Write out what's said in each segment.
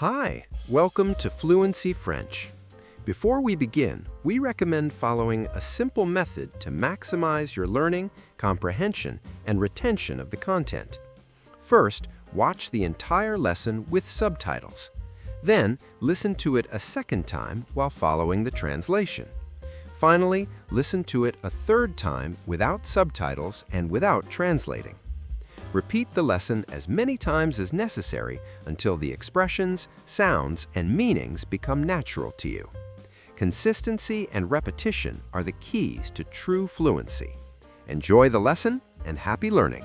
Hi, welcome to Fluency French. Before we begin, we recommend following a simple method to maximize your learning, comprehension, and retention of the content. First, watch the entire lesson with subtitles. Then, listen to it a second time while following the translation. Finally, listen to it a third time without subtitles and without translating. Repeat the lesson as many times as necessary until the expressions, sounds, and meanings become natural to you. Consistency and repetition are the keys to true fluency. Enjoy the lesson and happy learning.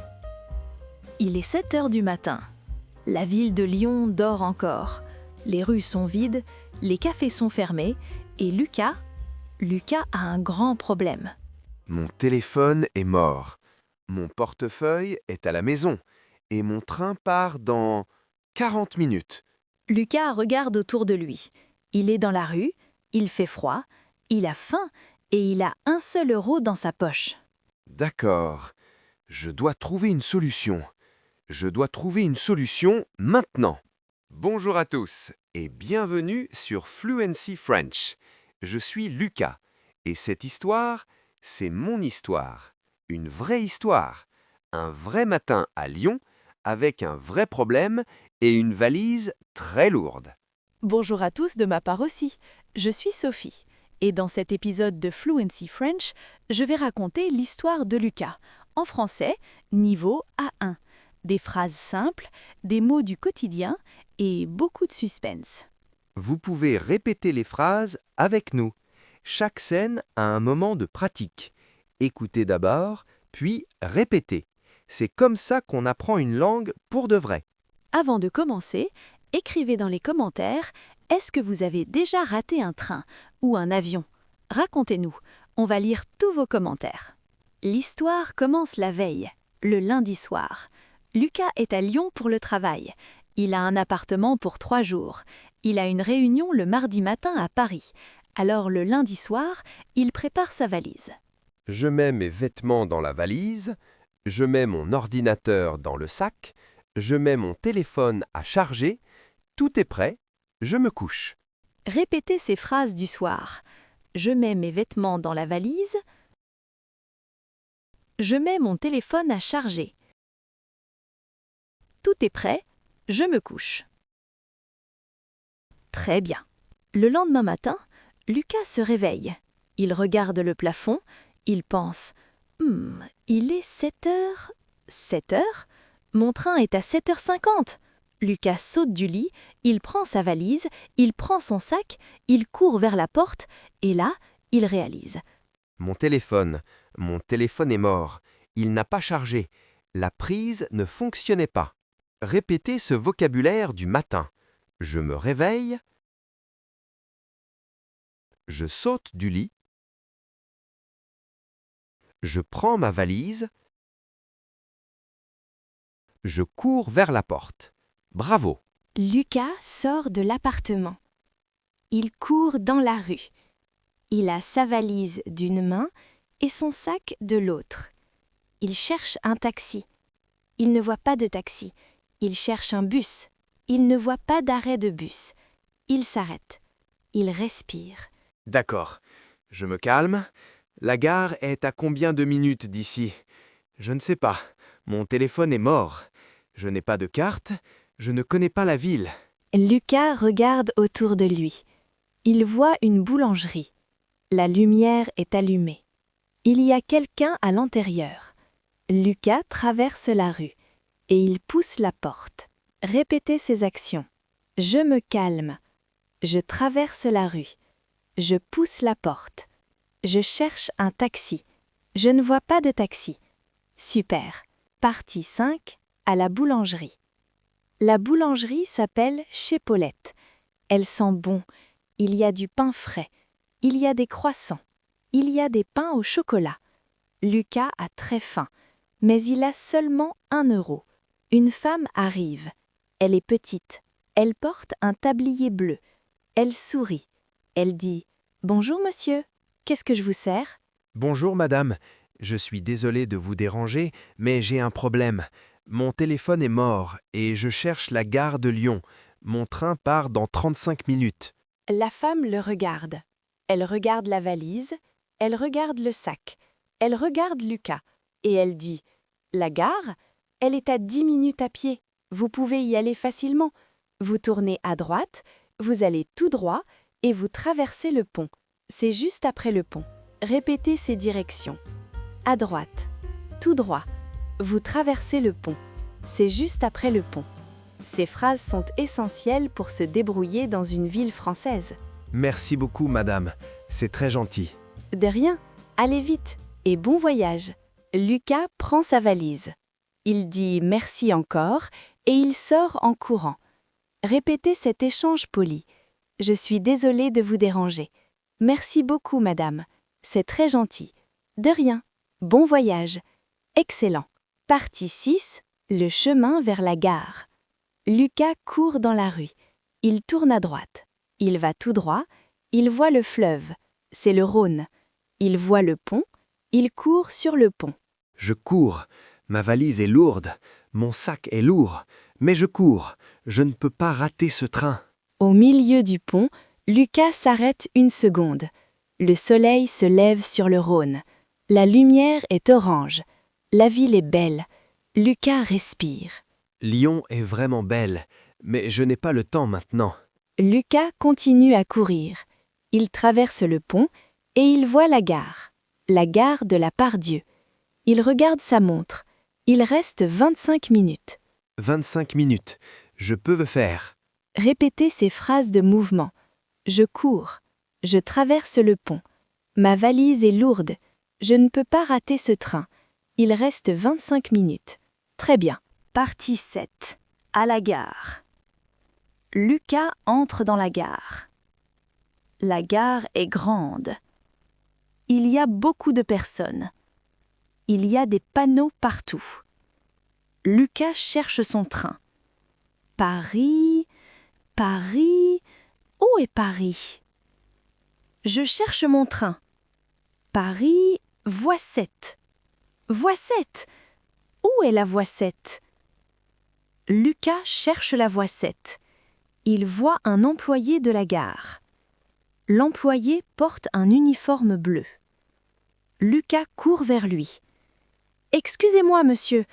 Il est 7 heures du matin. La ville de Lyon dort encore. Les rues sont vides, les cafés sont fermés et Lucas a un grand problème. Mon téléphone est mort. Mon portefeuille est à la maison. Et mon train part dans 40 minutes. Lucas regarde autour de lui. Il est dans la rue, il fait froid, il a faim et il a 1 seul euro dans sa poche. D'accord. Je dois trouver une solution. Je dois trouver une solution maintenant. Bonjour à tous et bienvenue sur Fluency French. Je suis Lucas et cette histoire, c'est mon histoire. Une vraie histoire. Un vrai matin à Lyon avec un vrai problème et une valise très lourde. Bonjour à tous de ma part aussi. Je suis Sophie et dans cet épisode de Fluency French, je vais raconter l'histoire de Lucas, en français, niveau A1. Des phrases simples, des mots du quotidien et beaucoup de suspense. Vous pouvez répéter les phrases avec nous. Chaque scène a un moment de pratique. Écoutez d'abord, puis répétez. C'est comme ça qu'on apprend une langue pour de vrai. Avant de commencer, écrivez dans les commentaires « Est-ce que vous avez déjà raté un train ou un avion ?» Racontez-nous, on va lire tous vos commentaires. L'histoire commence la veille, le lundi soir. Lucas est à Lyon pour le travail. Il a un appartement pour 3 jours. Il a une réunion le mardi matin à Paris. Alors le lundi soir, il prépare sa valise. Je mets mes vêtements dans la valise, je mets mon ordinateur dans le sac, je mets mon téléphone à charger, tout est prêt, je me couche. Répétez ces phrases du soir. Je mets mes vêtements dans la valise. Je mets mon téléphone à charger. Tout est prêt, je me couche. Très bien. Le lendemain matin, Lucas se réveille. Il regarde le plafond, il pense « il est 7 heures. 7 heures? Mon train est à 7h50. » Lucas saute du lit, il prend sa valise, il prend son sac, il court vers la porte et là, il réalise. Mon téléphone est mort, il n'a pas chargé, la prise ne fonctionnait pas. Répétez ce vocabulaire du matin. Je me réveille, je saute du lit, je prends ma valise, je cours vers la porte. Bravo! Lucas sort de l'appartement. Il court dans la rue. Il a sa valise d'une main et son sac de l'autre. Il cherche un taxi. Il ne voit pas de taxi. Il cherche un bus. Il ne voit pas d'arrêt de bus. Il s'arrête. Il respire. D'accord, je me calme. La gare est à combien de minutes d'ici? Je ne sais pas. Mon téléphone est mort. Je n'ai pas de carte. Je ne connais pas la ville. Lucas regarde autour de lui. Il voit une boulangerie. La lumière est allumée. Il y a quelqu'un à l'intérieur. Lucas traverse la rue et il pousse la porte. Répétez ces actions. Je me calme. Je traverse la rue. Je pousse la porte. Je cherche un taxi. Je ne vois pas de taxi. Super. Partie 5, à la boulangerie. La boulangerie s'appelle Chez Paulette. Elle sent bon. Il y a du pain frais. Il y a des croissants. Il y a des pains au chocolat. Lucas a très faim, mais il a seulement 1 euro. Une femme arrive. Elle est petite. Elle porte un tablier bleu. Elle sourit. Elle dit « Bonjour monsieur, qu'est-ce que je vous sers ?» Bonjour madame, je suis désolé de vous déranger, mais j'ai un problème. Mon téléphone est mort et je cherche la gare de Lyon. Mon train part dans 35 minutes. La femme le regarde. Elle regarde la valise, elle regarde le sac, elle regarde Lucas et elle dit « La gare, elle est à 10 minutes à pied. Vous pouvez y aller facilement. Vous tournez à droite, vous allez tout droit et vous traversez le pont. C'est juste après le pont. Répétez ces directions. À droite, tout droit, vous traversez le pont. C'est juste après le pont. » Ces phrases sont essentielles pour se débrouiller dans une ville française. Merci beaucoup, madame. C'est très gentil. De rien, allez vite et bon voyage. Lucas prend sa valise. Il dit merci encore et il sort en courant. Répétez cet échange poli. Je suis désolée de vous déranger. Merci beaucoup, madame. C'est très gentil. De rien. Bon voyage. Excellent. Partie 6. Le chemin vers la gare. Lucas court dans la rue. Il tourne à droite. Il va tout droit. Il voit le fleuve. C'est le Rhône. Il voit le pont. Il court sur le pont. Je cours. Ma valise est lourde. Mon sac est lourd. Mais je cours. Je ne peux pas rater ce train. Au milieu du pont, Lucas s'arrête une seconde. Le soleil se lève sur le Rhône. La lumière est orange. La ville est belle. Lucas respire. Lyon est vraiment belle, mais je n'ai pas le temps maintenant. Lucas continue à courir. Il traverse le pont et il voit la gare de la Part-Dieu. Il regarde sa montre. Il reste 25 minutes. 25 minutes. Je peux le faire. Répétez ces phrases de mouvement. Je cours. Je traverse le pont. Ma valise est lourde. Je ne peux pas rater ce train. Il reste 25 minutes. Très bien. Partie 7. À la gare. Lucas entre dans la gare. La gare est grande. Il y a beaucoup de personnes. Il y a des panneaux partout. Lucas cherche son train. Paris, Paris, où est Paris? Je cherche mon train. Paris, voie 7. Voie 7. Où est la voie 7? Lucas cherche la voie 7. Il voit un employé de la gare. L'employé porte un uniforme bleu. Lucas court vers lui. « Excusez-moi, monsieur,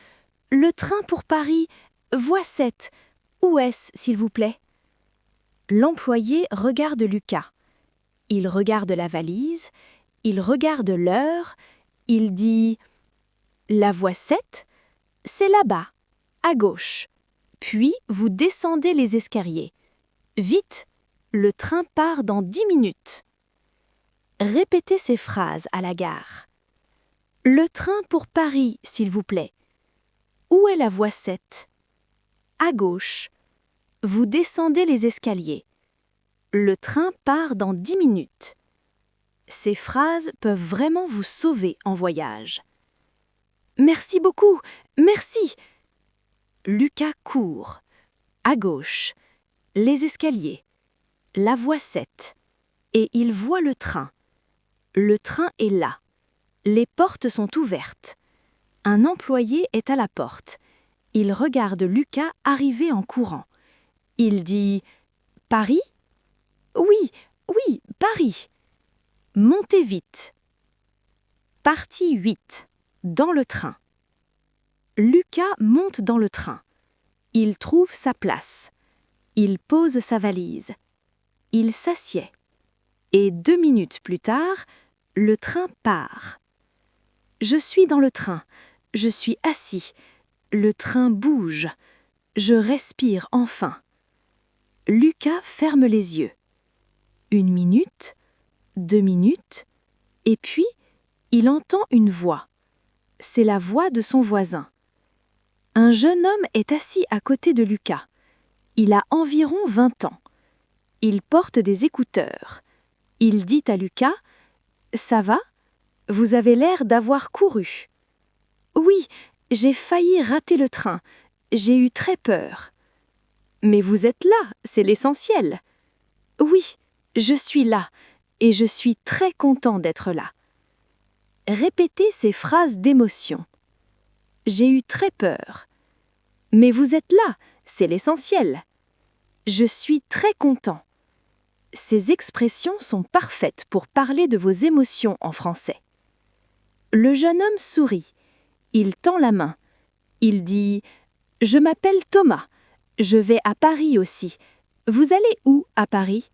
le train pour Paris, voie 7, où est-ce, s'il vous plaît ?» L'employé regarde Lucas. Il regarde la valise, il regarde l'heure, il dit « La voie 7, c'est là-bas, à gauche. Puis vous descendez les escaliers. Vite, le train part dans 10 minutes. » Répétez ces phrases à la gare. Le train pour Paris, s'il vous plaît. Où est la voie 7? À gauche. Vous descendez les escaliers. Le train part dans 10 minutes. Ces phrases peuvent vraiment vous sauver en voyage. Merci beaucoup, merci. Lucas court. À gauche. Les escaliers. La voie 7. Et il voit le train. Le train est là. Les portes sont ouvertes. Un employé est à la porte. Il regarde Lucas arriver en courant. Il dit « Paris ?»« Oui, oui, Paris. » « Montez vite. » Partie 8. Dans le train. Lucas monte dans le train. Il trouve sa place. Il pose sa valise. Il s'assied. Et 2 minutes plus tard, le train part. Je suis dans le train. Je suis assis. Le train bouge. Je respire enfin. Lucas ferme les yeux. 1 minute, 2 minutes, et puis il entend une voix. C'est la voix de son voisin. Un jeune homme est assis à côté de Lucas. Il a environ 20 ans. Il porte des écouteurs. Il dit à Lucas « Ça va? Vous avez l'air d'avoir couru. »« Oui, j'ai failli rater le train. J'ai eu très peur. »« Mais vous êtes là, c'est l'essentiel. »« Oui, je suis là, et je suis très content d'être là. » Répétez ces phrases d'émotion. J'ai eu très peur. Mais vous êtes là, c'est l'essentiel. Je suis très content. Ces expressions sont parfaites pour parler de vos émotions en français. Le jeune homme sourit. Il tend la main. Il dit « Je m'appelle Thomas. Je vais à Paris aussi. Vous allez où à Paris ?»«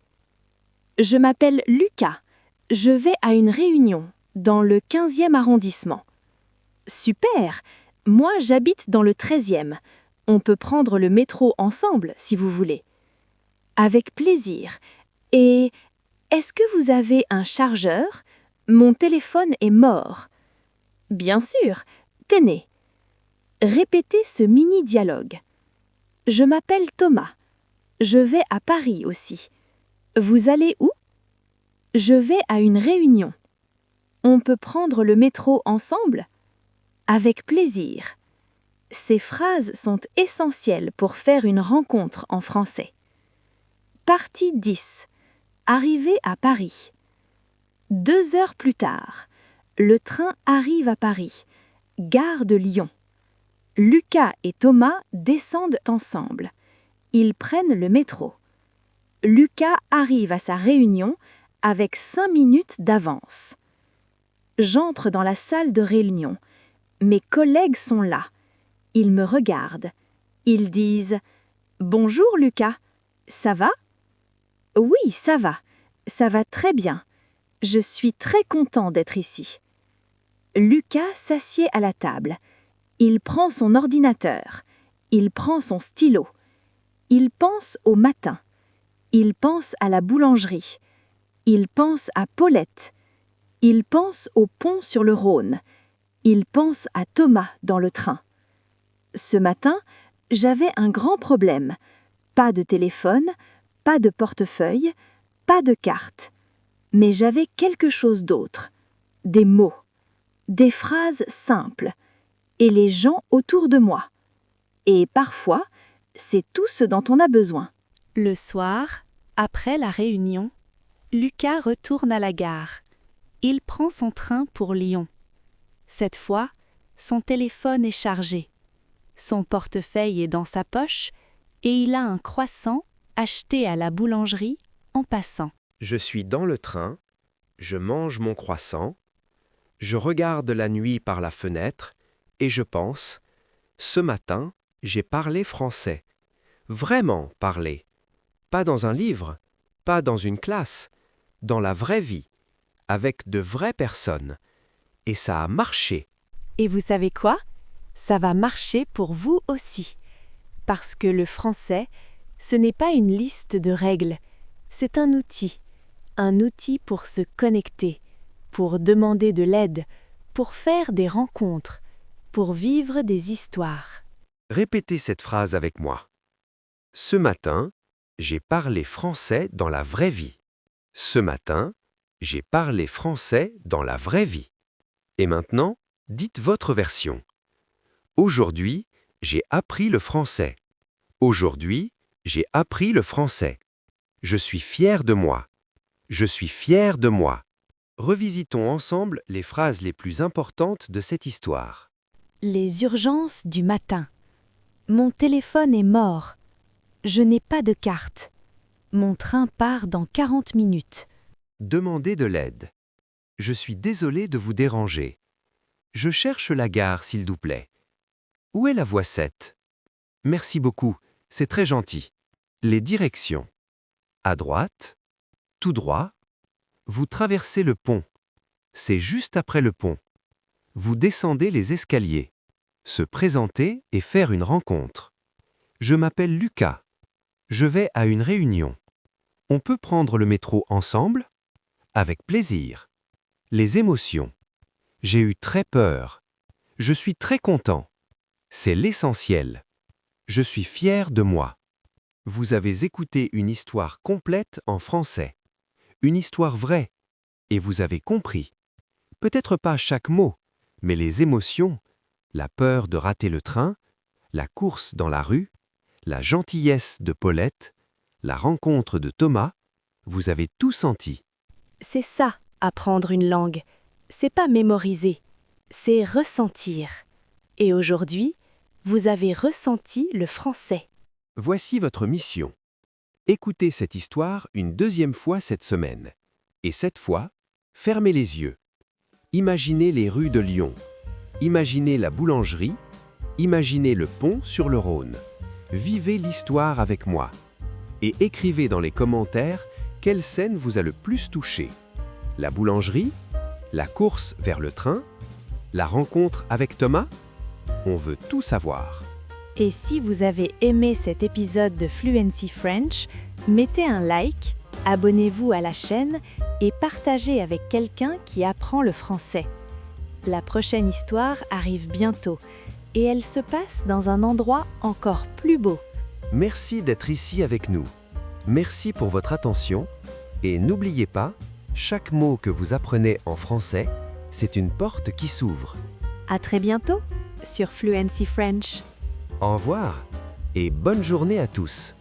Je m'appelle Lucas. Je vais à une réunion dans le 15e arrondissement. »« Super! Moi, j'habite dans le 13e. On peut prendre le métro ensemble si vous voulez. »« Avec plaisir. Et est-ce que vous avez un chargeur ? Mon téléphone est mort. »« Bien sûr. Tenez. » Répétez ce mini-dialogue. « Je m'appelle Thomas. Je vais à Paris aussi. Vous allez où ? Je vais à une réunion. On peut prendre le métro ensemble ? Avec plaisir. » Ces phrases sont essentielles pour faire une rencontre en français. Partie 10. Arrivé à Paris. 2 heures plus tard. Le train arrive à Paris. Gare de Lyon. Lucas et Thomas descendent ensemble. Ils prennent le métro. Lucas arrive à sa réunion avec 5 minutes d'avance. J'entre dans la salle de réunion. Mes collègues sont là. Ils me regardent. Ils disent « Bonjour Lucas, ça va ?»« Oui, ça va. Ça va très bien. Je suis très content d'être ici. » Lucas s'assied à la table. Il prend son ordinateur. Il prend son stylo. Il pense au matin. Il pense à la boulangerie. Il pense à Paulette. Il pense au pont sur le Rhône. Il pense à Thomas dans le train. Ce matin, j'avais un grand problème. Pas de téléphone, pas de portefeuille, pas de carte. Mais j'avais quelque chose d'autre. Des mots. Des phrases simples. Et les gens autour de moi. Et parfois, c'est tout ce dont on a besoin. Le soir, après la réunion, Lucas retourne à la gare. Il prend son train pour Lyon. Cette fois, son téléphone est chargé. Son portefeuille est dans sa poche et il a un croissant acheté à la boulangerie en passant. Je suis dans le train, je mange mon croissant, je regarde la nuit par la fenêtre et je pense, ce matin, j'ai parlé français. Vraiment parlé. Pas dans un livre, pas dans une classe, dans la vraie vie, avec de vraies personnes. Et ça a marché. Et vous savez quoi ? Ça va marcher pour vous aussi. Parce que le français, ce n'est pas une liste de règles, c'est un outil pour se connecter, pour demander de l'aide, pour faire des rencontres, pour vivre des histoires. Répétez cette phrase avec moi. Ce matin, j'ai parlé français dans la vraie vie. Ce matin, j'ai parlé français dans la vraie vie. Et maintenant, dites votre version. Aujourd'hui, j'ai appris le français. Aujourd'hui, j'ai appris le français. Je suis fier de moi. Je suis fier de moi. Revisitons ensemble les phrases les plus importantes de cette histoire. Les urgences du matin. Mon téléphone est mort. Je n'ai pas de carte. Mon train part dans 40 minutes. Demandez de l'aide. Je suis désolé de vous déranger. Je cherche la gare, s'il vous plaît. Où est la voie 7 ? Merci beaucoup, c'est très gentil. Les directions. À droite, tout droit. Vous traversez le pont. C'est juste après le pont. Vous descendez les escaliers. Se présenter et faire une rencontre. Je m'appelle Lucas. Je vais à une réunion. On peut prendre le métro ensemble ? Avec plaisir. Les émotions. J'ai eu très peur. Je suis très content. C'est l'essentiel. Je suis fier de moi. Vous avez écouté une histoire complète en français. Une histoire vraie. Et vous avez compris. Peut-être pas chaque mot, mais les émotions, la peur de rater le train, la course dans la rue, la gentillesse de Paulette, la rencontre de Thomas, vous avez tout senti. C'est ça, apprendre une langue. C'est pas mémoriser, c'est ressentir. Et aujourd'hui, vous avez ressenti le français. Voici votre mission. Écoutez cette histoire une deuxième fois cette semaine. Et cette fois, fermez les yeux. Imaginez les rues de Lyon. Imaginez la boulangerie. Imaginez le pont sur le Rhône. Vivez l'histoire avec moi. Et écrivez dans les commentaires quelle scène vous a le plus touché. La boulangerie? La course vers le train? La rencontre avec Thomas? On veut tout savoir. Et si vous avez aimé cet épisode de Fluency French, mettez un like, abonnez-vous à la chaîne et partagez avec quelqu'un qui apprend le français. La prochaine histoire arrive bientôt et elle se passe dans un endroit encore plus beau. Merci d'être ici avec nous. Merci pour votre attention et n'oubliez pas, chaque mot que vous apprenez en français, c'est une porte qui s'ouvre. À très bientôt sur Fluency French. Au revoir et bonne journée à tous.